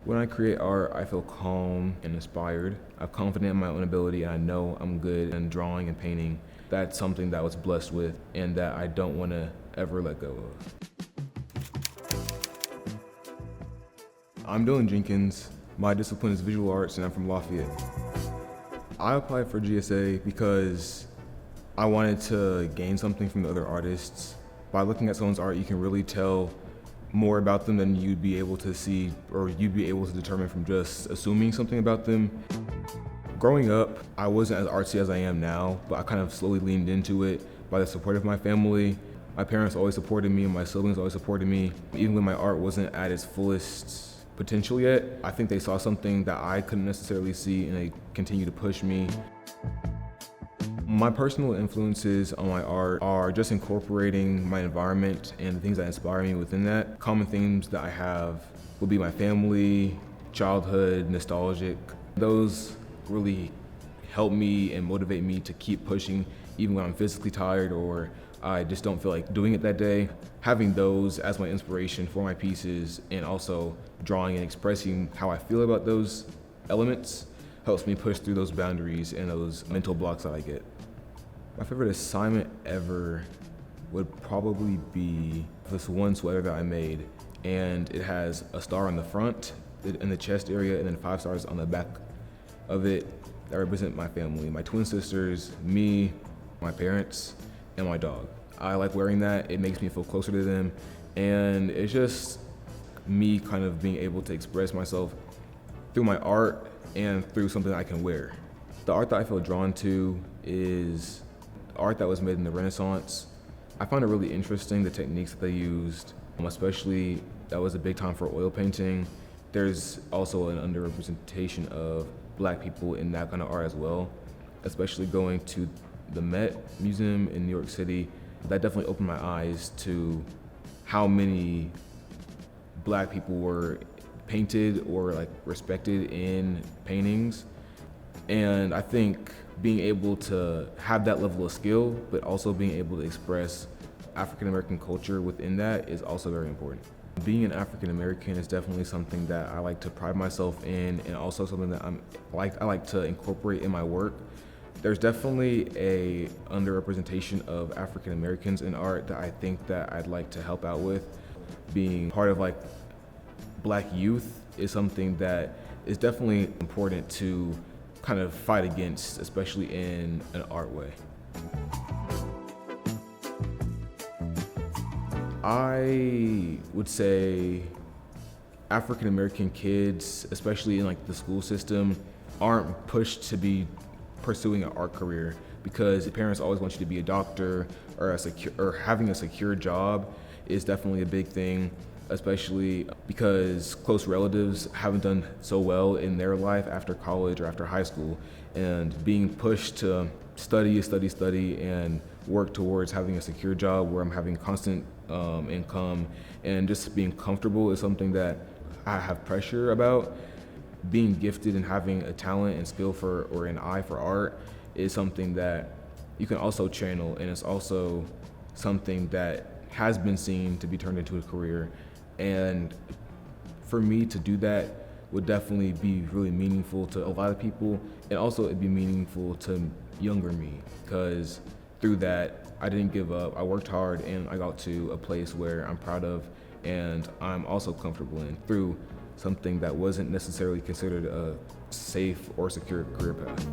When I create art, I feel calm and inspired. I'm confident in my own ability, and I know I'm good in drawing and painting. That's something that I was blessed with and that I don't want to ever let go of. I'm Dillon Jenkins. My discipline is visual arts, and I'm from Lafayette. I applied for GSA because I wanted to gain something from the other artists. By looking at someone's art, you can really tell more about them than you'd be able to see or you'd be able to determine from just assuming something about them. Growing up, I wasn't as artsy as I am now, but I kind of slowly leaned into it by the support of my family. My parents always supported me and my siblings always supported me. Even when my art wasn't at its fullest potential yet, I think they saw something that I couldn't necessarily see and they continue to push me. My personal influences on my art are just incorporating my environment and the things that inspire me within that. Common themes that I have would be my family, childhood, nostalgic. Those really help me and motivate me to keep pushing even when I'm physically tired or I just don't feel like doing it that day. Having those as my inspiration for my pieces and also drawing and expressing how I feel about those elements helps me push through those boundaries and those mental blocks that I get. My favorite assignment ever would probably be this one sweater that I made, and it has a star on the front in the chest area and then 5 stars on the back of it that represent my family, my twin sisters, me, my parents, and my dog. I like wearing that. It makes me feel closer to them, and it's just me kind of being able to express myself through my art and through something I can wear. The art that I feel drawn to is art that was made in the Renaissance. I found it really interesting, the techniques that they used, especially that was a big time for oil painting. There's also an underrepresentation of Black people in that kind of art as well, especially going to the Met Museum in New York City. That definitely opened my eyes to how many Black people were painted or like respected in paintings. And I think being able to have that level of skill, but also being able to express African American culture within that is also very important. Being an African American is definitely something that I like to pride myself in, and also something that I like to incorporate in my work. There's definitely a underrepresentation of African Americans in art that I think that I'd like to help out with. Being part of like Black youth is something that is definitely important to kind of fight against, especially in an art way. I would say African American kids, especially in like the school system, aren't pushed to be pursuing an art career because parents always want you to be a doctor or having a secure job is definitely a big thing, especially because close relatives haven't done so well in their life after college or after high school, and being pushed to study, and work towards having a secure job where I'm having constant income and just being comfortable is something that I have pressure about. Being gifted and having a talent and skill for or an eye for art is something that you can also channel, and it's also something that has been seen to be turned into a career. And for me to do that would definitely be really meaningful to a lot of people, and also it'd be meaningful to younger me because through that I didn't give up. I worked hard and I got to a place where I'm proud of and I'm also comfortable in through something that wasn't necessarily considered a safe or secure career path.